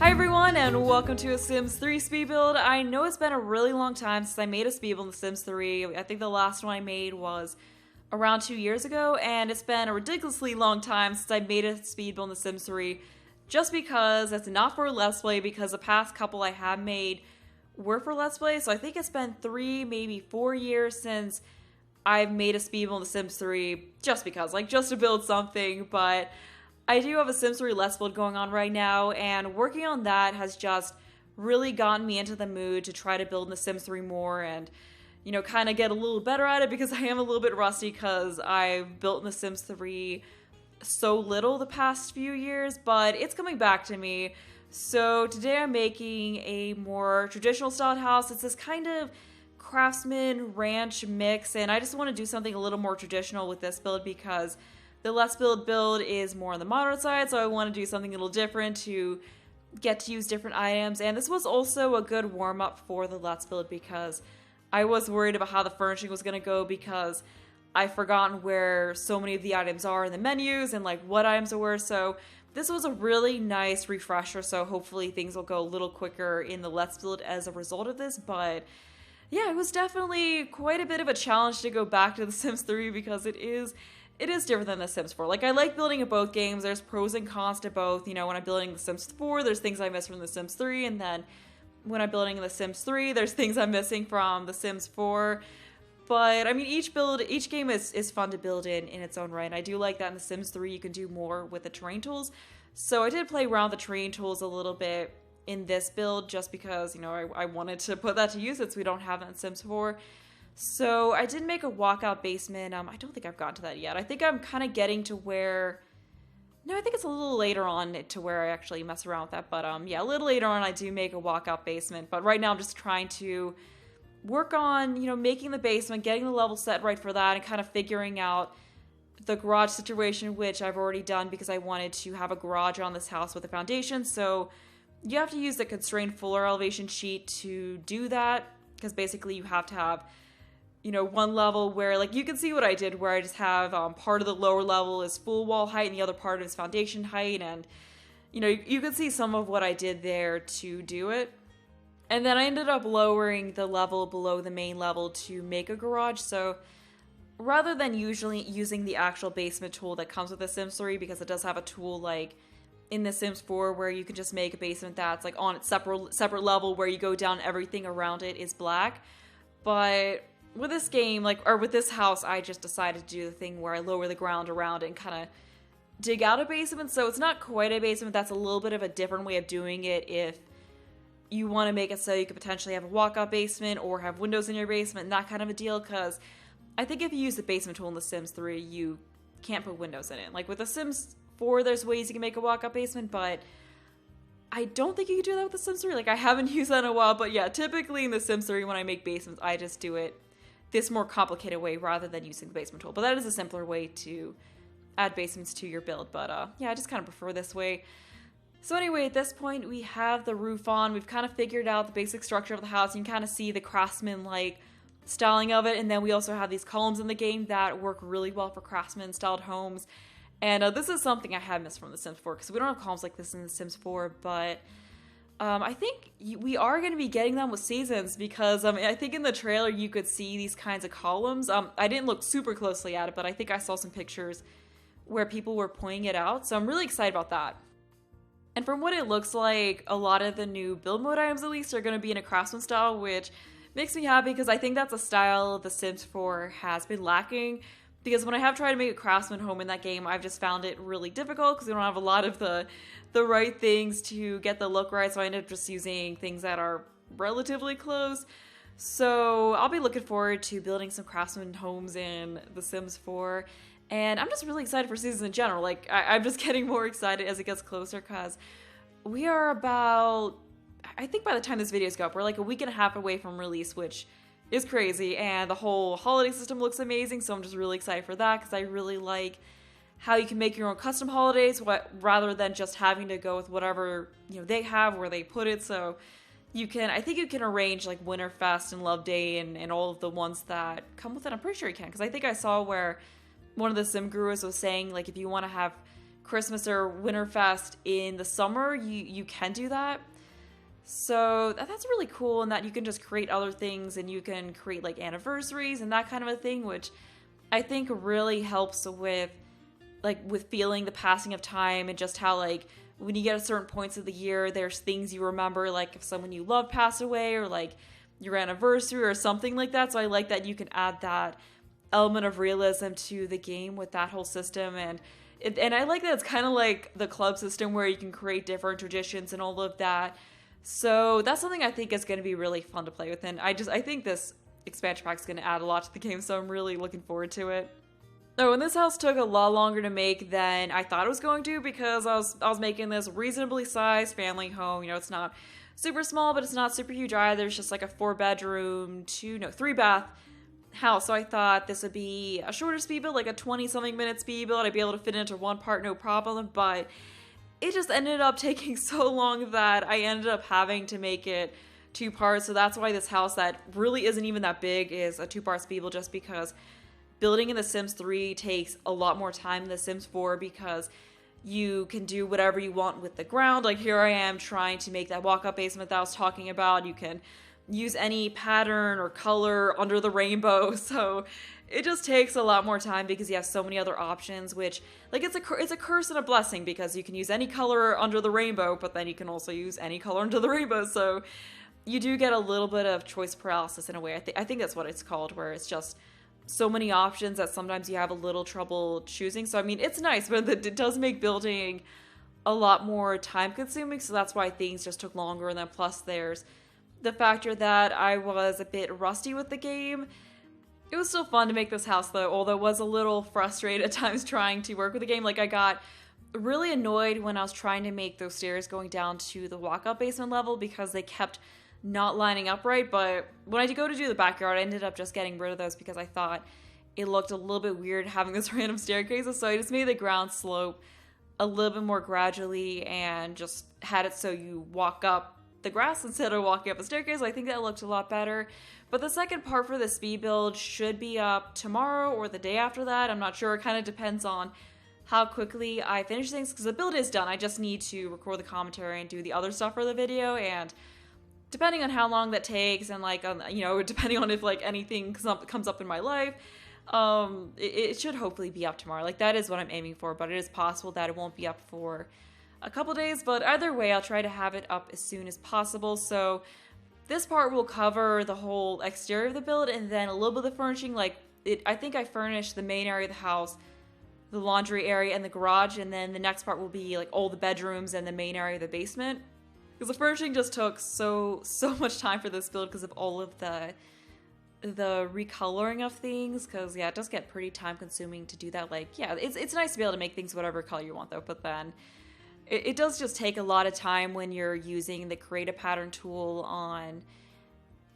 Hi everyone, and welcome to a Sims 3 speed build. I know it's been a really long time since I made a speed build in The Sims 3. I think the last one I made was around 2 years ago, and it's been a ridiculously long time since I made a speed build in The Sims 3, just because it's not for a Let's Play, because the past couple I have made were for Let's Play, so I think it's been 3, maybe 4 years since I've made a speed build in The Sims 3, just because, just to build something, but I do have a Sims 3 Let's Build going on right now, and working on that has just really gotten me into the mood to try to build in The Sims 3 more and, kind of get a little better at it, because I am a little bit rusty because I've built in The Sims 3 so little the past few years, but it's coming back to me. So today I'm making a more traditional styled house. It's this kind of Craftsman ranch mix, and I just want to do something a little more traditional with this build because the Let's build is more on the modern side, so I want to do something a little different to get to use different items. And this was also a good warm-up for the Let's build because I was worried about how the furnishing was going to go because I've forgotten where so many of the items are in the menus and what items there were. So this was a really nice refresher, so hopefully things will go a little quicker in the Let's build as a result of this. But yeah, it was definitely quite a bit of a challenge to go back to The Sims 3 because it is different than The Sims 4. I like building in both games. There's pros and cons to both. When I'm building The Sims 4, there's things I miss from The Sims 3, and then when I'm building The Sims 3, there's things I'm missing from The Sims 4. But, I mean, each game is fun to build in its own right, and I do like that in The Sims 3 you can do more with the terrain tools. So I did play around with the terrain tools a little bit in this build just because, I wanted to put that to use since we don't have that in Sims 4. So I did make a walkout basement. I don't think I've gotten to that yet. I think I'm kind of getting to where... No, I think it's a little later on to where I actually mess around with that. But yeah, a little later on I do make a walkout basement. But right now I'm just trying to work on, making the basement, getting the level set right for that, and kind of figuring out the garage situation, which I've already done because I wanted to have a garage on this house with a foundation. So you have to use the constrained fuller elevation sheet to do that, because basically you have to have one level where, you can see what I did, where I just have part of the lower level is full wall height and the other part is foundation height, and, you can see some of what I did there to do it. And then I ended up lowering the level below the main level to make a garage, so rather than usually using the actual basement tool that comes with The Sims 3, because it does have a tool in The Sims 4 where you can just make a basement that's on its separate level where you go down, everything around it is black. But with this game, or with this house, I just decided to do the thing where I lower the ground around it and kind of dig out a basement. So it's not quite a basement. That's a little bit of a different way of doing it if you want to make it so you could potentially have a walkout basement or have windows in your basement and that kind of a deal. Because I think if you use the basement tool in The Sims 3, you can't put windows in it. With The Sims 4, there's ways you can make a walkout basement, but I don't think you can do that with The Sims 3. I haven't used that in a while, but yeah, typically in The Sims 3, when I make basements, I just do it this more complicated way rather than using the basement tool. But that is a simpler way to add basements to your build. But yeah, I just kind of prefer this way. So anyway, at this point, we have the roof on. We've kind of figured out the basic structure of the house. You can kind of see the Craftsman-like styling of it. And then we also have these columns in the game that work really well for Craftsman-styled homes. And this is something I have missed from The Sims 4, because we don't have columns like this in The Sims 4, but I think we are going to be getting them with seasons, because I think in the trailer you could see these kinds of columns. I didn't look super closely at it, but I think I saw some pictures where people were pointing it out, so I'm really excited about that. And from what it looks like, a lot of the new build mode items at least are going to be in a Craftsman style, which makes me happy because I think that's a style The Sims 4 has been lacking. Because when I have tried to make a Craftsman home in that game, I've just found it really difficult because we don't have a lot of the right things to get the look right, so I end up just using things that are relatively close. So I'll be looking forward to building some Craftsman homes in The Sims 4, and I'm just really excited for seasons in general. I'm just getting more excited as it gets closer, because we are about, I think by the time this video's go up, we're a week and a half away from release, which is crazy, and the whole holiday system looks amazing, so I'm just really excited for that, because I really like how you can make your own custom holidays rather than just having to go with whatever they have where they put it. So I think you can arrange Winterfest and Love Day and all of the ones that come with it. I'm pretty sure you can, because I think I saw where one of the sim gurus was saying if you want to have Christmas or Winterfest in the summer, you can do that. So that's really cool, and that you can just create other things, and you can create like anniversaries and that kind of a thing, which I think really helps with feeling the passing of time, and just how like when you get at certain points of the year, there's things you remember, like if someone you love passed away, or like your anniversary or something like that. So I like that you can add that element of realism to the game with that whole system. And I like that it's kind of like the club system where you can create different traditions and all of that. So that's something I think is going to be really fun to play with, and I think this expansion pack is going to add a lot to the game, so I'm really looking forward to it. Oh, and this house took a lot longer to make than I thought it was going to, because I was making this reasonably sized family home. You know, it's not super small, but it's not super huge either. It's just like a 4-bedroom, 3-bath house. So I thought this would be a shorter speed build, like a 20-something minute speed build. I'd be able to fit it into one part, no problem, but it just ended up taking so long that I ended up having to make it 2 parts. So that's why this house that really isn't even that big is a 2-part speed build, just because building in The Sims 3 takes a lot more time than The Sims 4, because you can do whatever you want with the ground. Like here I am trying to make that walk-up basement that I was talking about. You can use any pattern or color under the rainbow. So it just takes a lot more time because you have so many other options, which like it's a curse and a blessing, because you can use any color under the rainbow, but then you can also use any color under the rainbow. So you do get a little bit of choice paralysis in a way. I think that's what it's called, where it's just so many options that sometimes you have a little trouble choosing. So I mean, it's nice, but it does make building a lot more time consuming. So that's why things just took longer. And then plus there's the factor that I was a bit rusty with the game. It was still fun to make this house though, although I was a little frustrated at times trying to work with the game. Like I got really annoyed when I was trying to make those stairs going down to the walk-up basement level, because they kept not lining up right. But when I did go to do the backyard, I ended up just getting rid of those because I thought it looked a little bit weird having this random staircases. So I just made the ground slope a little bit more gradually and just had it so you walk up the grass instead of walking up the staircase. I think that looked a lot better. But the second part for the speed build should be up tomorrow or the day after that. I'm not sure. It kind of depends on how quickly I finish things, because the build is done. I just need to record the commentary and do the other stuff for the video, and depending on how long that takes, and like depending on if like anything comes up in my life, it should hopefully be up tomorrow. Like that is what I'm aiming for, but it is possible that it won't be up for a couple days. But either way, I'll try to have it up as soon as possible. So this part will cover the whole exterior of the build, and then a little bit of the furnishing. I think I furnished the main area of the house, the laundry area, and the garage, and then the next part will be like all the bedrooms and the main area of the basement. Because the furnishing just took so much time for this build because of all of the recoloring of things. Because yeah, it does get pretty time consuming to do that. Like yeah, it's nice to be able to make things whatever color you want though, but then it does just take a lot of time when you're using the create a pattern tool on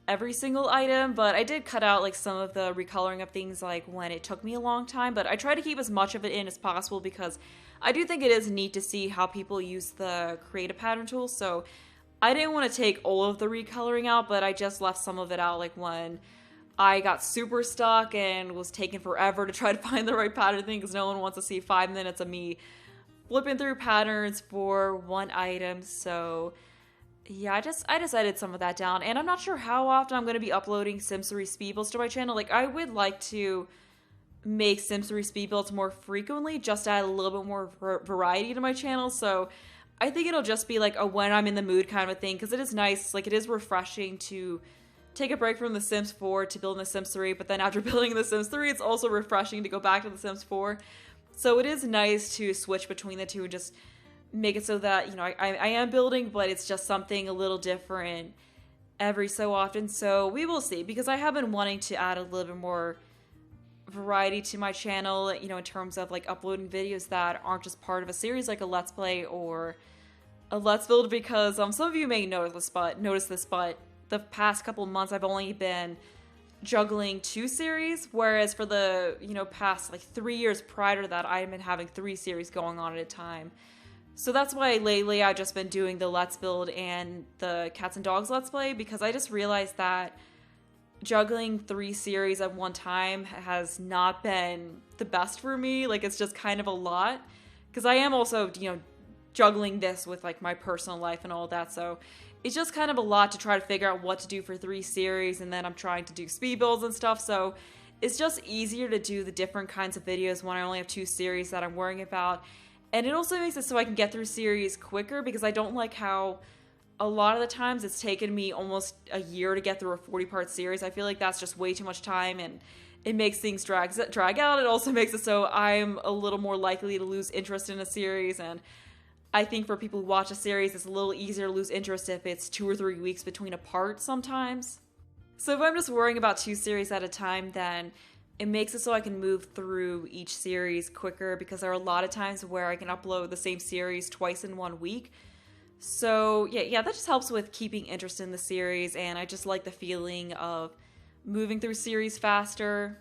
every single item. But I did cut out like some of the recoloring of things like when it took me a long time, but I try to keep as much of it in as possible because I do think it is neat to see how people use the create a pattern tool. So I didn't want to take all of the recoloring out, but I just left some of it out, like when I got super stuck and was taking forever to try to find the right pattern thing, because no one wants to see 5 minutes of me flipping through patterns for one item. So yeah, I just edited some of that down, and I'm not sure how often I'm going to be uploading Sims 3 speed builds to my channel. Like I would like to make Sims 3 speed builds more frequently, just to add a little bit more variety to my channel. So I think it'll just be like a when I'm in the mood kind of a thing, because it is nice, like it is refreshing to take a break from The Sims 4 to build in The Sims 3, but then after building in The Sims 3, it's also refreshing to go back to The Sims 4. So it is nice to switch between the two and just make it so that, I am building, but it's just something a little different every so often. So we will see, because I have been wanting to add a little bit more variety to my channel, in terms of like uploading videos that aren't just part of a series like a Let's Play or a Let's Build, because some of you may notice this, but the past couple of months I've only been juggling 2 series, whereas for the past like 3 years prior to that I've been having 3 series going on at a time. So that's why lately I've just been doing the Let's Build and the Cats and Dogs Let's Play, because I just realized that juggling 3 series at one time has not been the best for me. Like it's just kind of a lot, because I am also, juggling this with like my personal life and all of that. So it's just kind of a lot to try to figure out what to do for 3 series, and then I'm trying to do speed builds and stuff. So it's just easier to do the different kinds of videos when I only have 2 series that I'm worrying about. And it also makes it so I can get through series quicker, because I don't like how a lot of the times it's taken me almost a year to get through a 40-part series. I feel like that's just way too much time, and it makes things drag out. It also makes it so I'm a little more likely to lose interest in a series, and I think for people who watch a series, it's a little easier to lose interest if it's 2 or 3 weeks between a part sometimes. So if I'm just worrying about 2 series at a time, then it makes it so I can move through each series quicker, because there are a lot of times where I can upload the same series twice in 1 week. So yeah, that just helps with keeping interest in the series, and I just like the feeling of moving through series faster.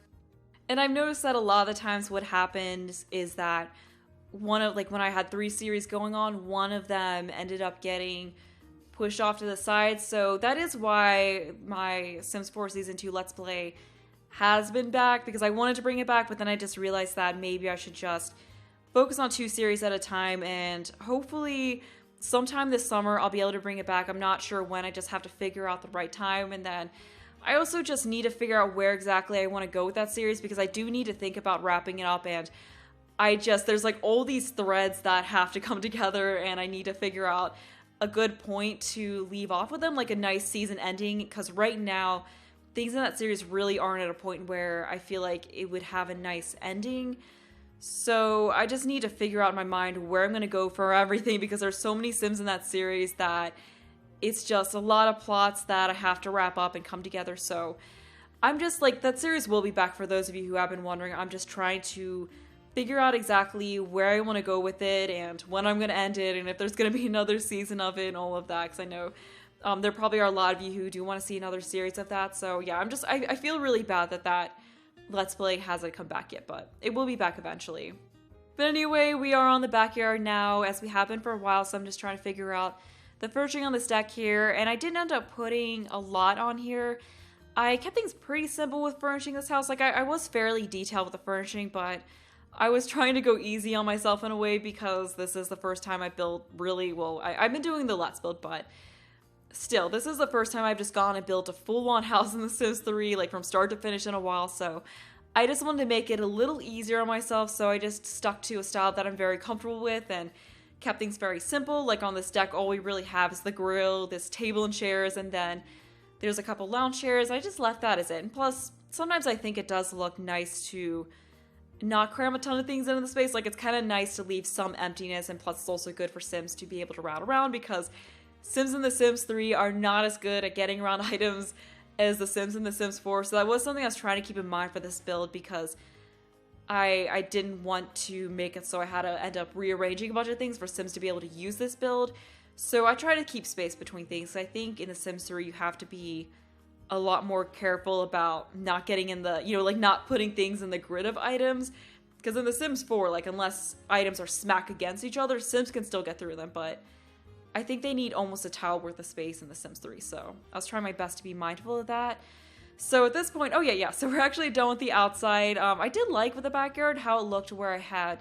And I've noticed that a lot of the times what happens is that when I had 3 series going on, one of them ended up getting pushed off to the side. So that is why my Sims 4 Season 2 Let's Play has been back, because I wanted to bring it back, but then I just realized that maybe I should just focus on 2 series at a time, and hopefully sometime this summer I'll be able to bring it back. I'm not sure when, I just have to figure out the right time, and then I also just need to figure out where exactly I want to go with that series, because I do need to think about wrapping it up, and there's like all these threads that have to come together, and I need to figure out a good point to leave off with them, like a nice season ending, because right now things in that series really aren't at a point where I feel like it would have a nice ending. So I just need to figure out in my mind where I'm going to go for everything, because there's so many Sims in that series that it's just a lot of plots that I have to wrap up and come together. So I'm just like, that series will be back for those of you who have been wondering. I'm just trying to figure out exactly where I want to go with it, and when I'm going to end it, and if there's going to be another season of it and all of that, because I know there probably are a lot of you who do want to see another series of that. So yeah, I feel really bad that Let's Play hasn't come back yet, but it will be back eventually. But anyway, we are on the backyard now, as we have been for a while, so I'm just trying to figure out the furnishing on this deck here, and I didn't end up putting a lot on here. I kept things pretty simple with furnishing this house. Like, I was fairly detailed with the furnishing, but I was trying to go easy on myself in a way, because this is the first time I built really, well, I've been doing the Let's Build, but still, this is the first time I've just gone and built a full-on house in The Sims 3, like from start to finish in a while, so I just wanted to make it a little easier on myself, so I just stuck to a style that I'm very comfortable with and kept things very simple. Like on this deck, all we really have is the grill, this table and chairs, and then there's a couple lounge chairs. I just left that as it. And plus, sometimes I think it does look nice to not cram a ton of things into the space. Like, it's kind of nice to leave some emptiness, and plus it's also good for Sims to be able to route around, because Sims in The Sims 3 are not as good at getting around items as the Sims in The Sims 4, so that was something I was trying to keep in mind for this build, because I didn't want to make it so I had to end up rearranging a bunch of things for Sims to be able to use this build. So I try to keep space between things. I think in The Sims 3 you have to be a lot more careful about not getting in the, like not putting things in the grid of items, because in The Sims 4, like, unless items are smack against each other, Sims can still get through them, but I think they need almost a tile worth of space in The Sims 3, so I was trying my best to be mindful of that. So at this point, so we're actually done with the outside. I did like with the backyard how it looked, where I had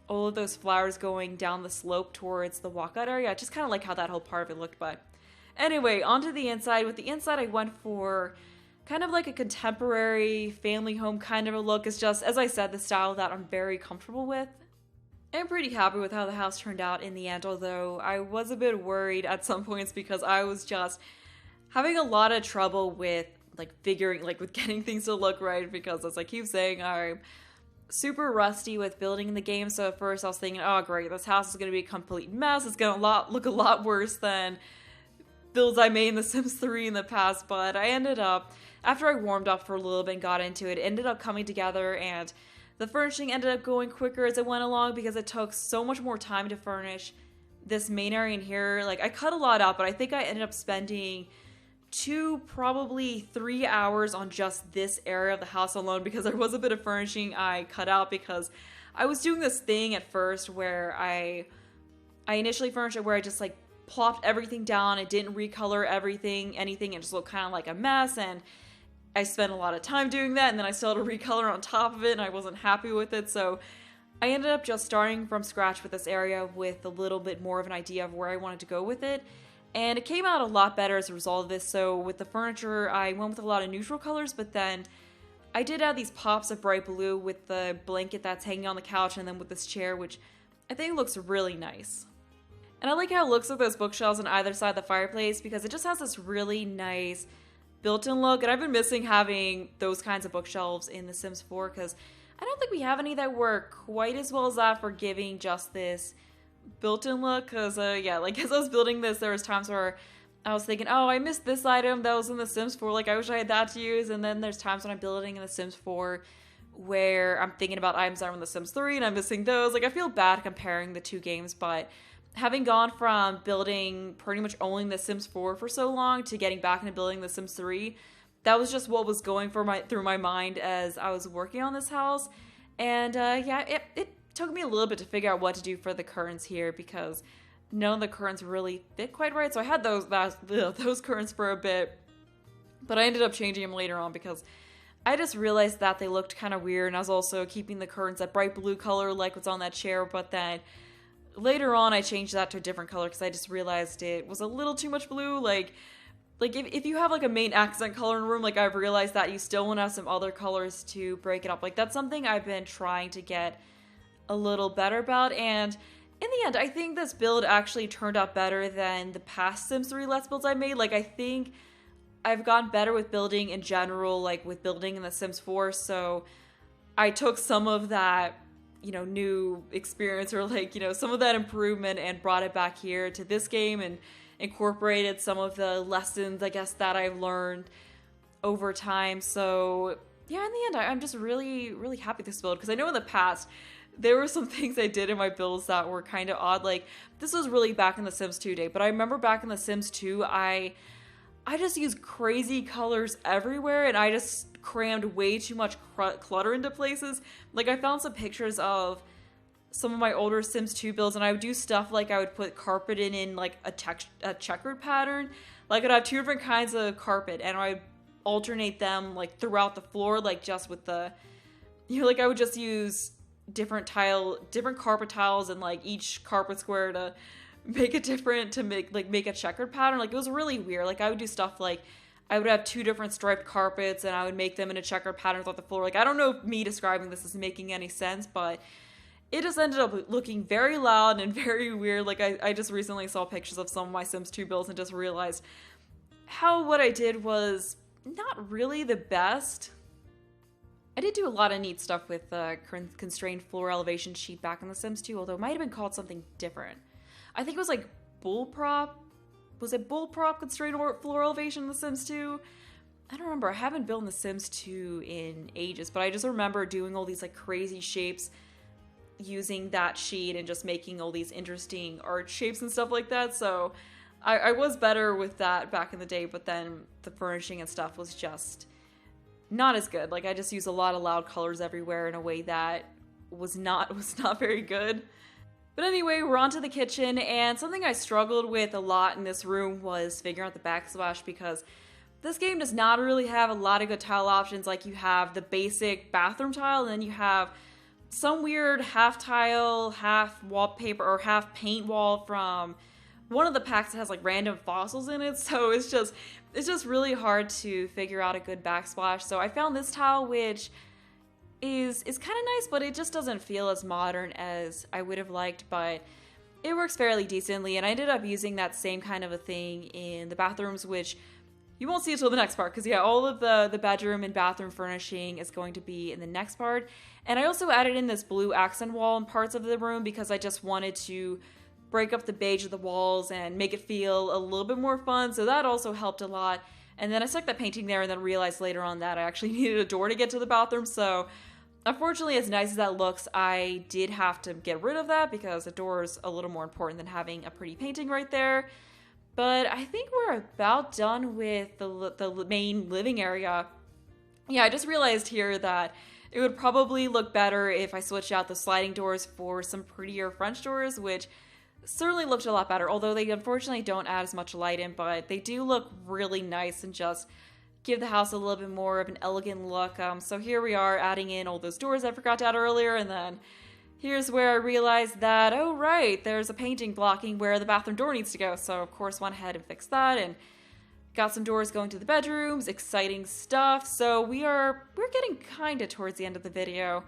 all of those flowers going down the slope towards the walkout area. I just kind of like how that whole part of it looked, but anyway, onto the inside. With the inside, I went for kind of like a contemporary family home kind of a look. It's just, as I said, the style that I'm very comfortable with. I'm pretty happy with how the house turned out in the end, although I was a bit worried at some points, because I was just having a lot of trouble with with getting things to look right, because as I keep saying, I'm super rusty with building in the game. So at first I was thinking, oh great, this house is going to be a complete mess. It's going to look a lot worse than builds I made in The Sims 3 in the past, but I ended up, after I warmed up for a little bit and got into it, ended up coming together, and the furnishing ended up going quicker as it went along, because it took so much more time to furnish this main area in here. Like, I cut a lot out, but I think I ended up spending 2, probably 3 hours on just this area of the house alone, because there was a bit of furnishing I cut out, because I was doing this thing at first where I initially furnished it where I just like plopped everything down. I didn't recolor anything, it just looked kind of like a mess, and I spent a lot of time doing that, and then I still had to recolor on top of it, and I wasn't happy with it. So I ended up just starting from scratch with this area with a little bit more of an idea of where I wanted to go with it. And it came out a lot better as a result of this. So with the furniture, I went with a lot of neutral colors, but then I did add these pops of bright blue with the blanket that's hanging on the couch and then with this chair, which I think looks really nice. And I like how it looks with those bookshelves on either side of the fireplace because it just has this really nice built-in look. And I've been missing having those kinds of bookshelves in The Sims 4 because I don't think we have any that work quite as well as that for giving just this built-in look. Because, yeah, like as I was building this, there was times where I was thinking, oh, I missed this item that was in The Sims 4. Like, I wish I had that to use. And then there's times when I'm building in The Sims 4 where I'm thinking about items that are in The Sims 3 and I'm missing those. Like, I feel bad comparing the two games, but having gone from building pretty much only The Sims 4 for so long to getting back into building The Sims 3, that was just what was going through my mind as I was working on this house. And yeah, it took me a little bit to figure out what to do for the curtains here because none of the curtains really fit quite right. So I had those curtains for a bit, but I ended up changing them later on because I just realized that they looked kind of weird. And I was also keeping the curtains that bright blue color like what's on that chair, but then later on I changed that to a different color because I just realized it was a little too much blue. Like if you have like a main accent color in a room, like I've realized that you still want to have some other colors to break it up. Like that's something I've been trying to get a little better about, and in the end I think this build actually turned out better than the past Sims 3 Let's Builds I made. Like I think I've gotten better with building in general, like with building in The Sims 4, so I took some of that, you know, new experience or like, you know, some of that improvement and brought it back here to this game and incorporated some of the lessons, I guess, that I've learned over time. So yeah, in the end, I'm just really, really happy with this build because I know in the past there were some things I did in my builds that were kind of odd. Like this was really back in The Sims 2 day, but I remember back in The Sims 2, I just used crazy colors everywhere and I just crammed way too much clutter into places. Like I found some pictures of some of my older Sims 2 builds and I would do stuff like I would put carpet in like a checkered pattern. Like I'd have two different kinds of carpet and I would alternate them like throughout the floor, like just with the, you know, like I would just use different carpet tiles and like each carpet square to make it different to make a checkered pattern. Like it was really weird. Like I would do stuff like I would have two different striped carpets and I would make them in a checkered pattern throughout the floor. Like I don't know if me describing this is making any sense, but it just ended up looking very loud and very weird. Like I just recently saw pictures of some of my Sims 2 builds and just realized how what I did was not really the best. I did do a lot of neat stuff with the constrained floor elevation sheet back in The Sims 2, although it might have been called something different. I think it was like bull prop. Was it bull prop constrained floor elevation in The Sims 2? I don't remember. I haven't built in The Sims 2 in ages, but I just remember doing all these like crazy shapes using that sheet and just making all these interesting art shapes and stuff like that. So I was better with that back in the day, but then the furnishing and stuff was just not as good. Like I just used a lot of loud colors everywhere in a way that was not very good. But anyway, we're on to the kitchen, and something I struggled with a lot in this room was figuring out the backsplash because this game does not really have a lot of good tile options. Like you have the basic bathroom tile, and then you have some weird half tile, half wallpaper, or half paint wall from one of the packs that has like random fossils in it. So it's just really hard to figure out a good backsplash. So I found this tile, which is kind of nice, but it just doesn't feel as modern as I would have liked, but it works fairly decently. And I ended up using that same kind of a thing in the bathrooms, which you won't see until the next part, because yeah, all of the bedroom and bathroom furnishing is going to be in the next part. And I also added in this blue accent wall in parts of the room because I just wanted to break up the beige of the walls and make it feel a little bit more fun, so that also helped a lot. And then I stuck that painting there and then realized later on that I actually needed a door to get to the bathroom, so unfortunately, as nice as that looks, I did have to get rid of that because the door is a little more important than having a pretty painting right there. But I think we're about done with the main living area. Yeah, I just realized here that it would probably look better if I switched out the sliding doors for some prettier French doors, which certainly looked a lot better, although they unfortunately don't add as much light in, but they do look really nice and just give the house a little bit more of an elegant look. So here we are adding in all those doors I forgot to add earlier, and then here's where I realized that, oh right, there's a painting blocking where the bathroom door needs to go. So of course went ahead and fixed that and got some doors going to the bedrooms, exciting stuff. So we're getting kinda towards the end of the video.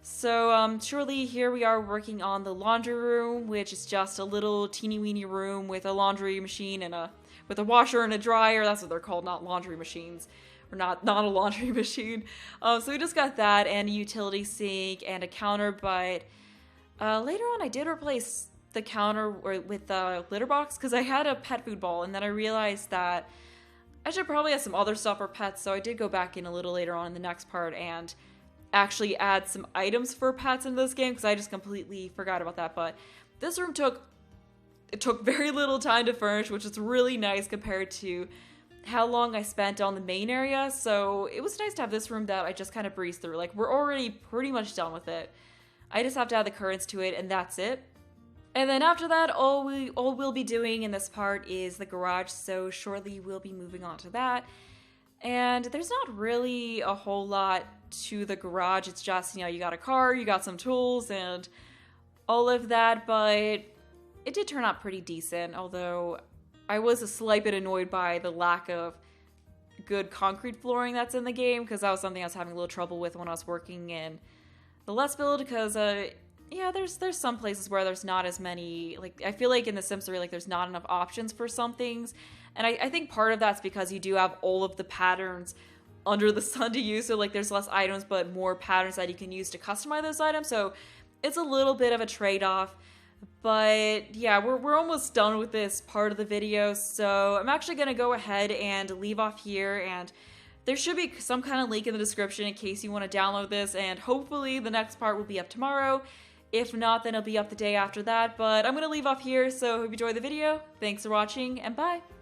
So surely here we are working on the laundry room, which is just a little teeny weeny room with a laundry machine and with a washer and a dryer. That's what they're called, not laundry machines. Or not a laundry machine. So we just got that and a utility sink and a counter, but later on I did replace the counter with the litter box because I had a pet food ball, and then I realized that I should probably have some other stuff for pets, so I did go back in a little later on in the next part and actually add some items for pets in this game because I just completely forgot about that. But this room took very little time to furnish, which is really nice compared to how long I spent on the main area. So it was nice to have this room that I just kind of breezed through. Like, we're already pretty much done with it. I just have to add the curtains to it, and that's it. And then after that, all we'll be doing in this part is the garage, so shortly we'll be moving on to that. And there's not really a whole lot to the garage. It's just, you got a car, you got some tools, and all of that, but it did turn out pretty decent, although I was a slight bit annoyed by the lack of good concrete flooring that's in the game, because that was something I was having a little trouble with when I was working in the Let's Build, because, yeah, there's some places where there's not as many, like, I feel like in The Sims 3, like, there's not enough options for some things, and I think part of that's because you do have all of the patterns under the sun to use, so, like, there's less items, but more patterns that you can use to customize those items, so it's a little bit of a trade-off. But yeah, we're almost done with this part of the video, so I'm actually going to go ahead and leave off here, and there should be some kind of link in the description in case you want to download this, and hopefully the next part will be up tomorrow. If not, then it'll be up the day after that, but I'm going to leave off here, so hope you enjoyed the video. Thanks for watching, and bye!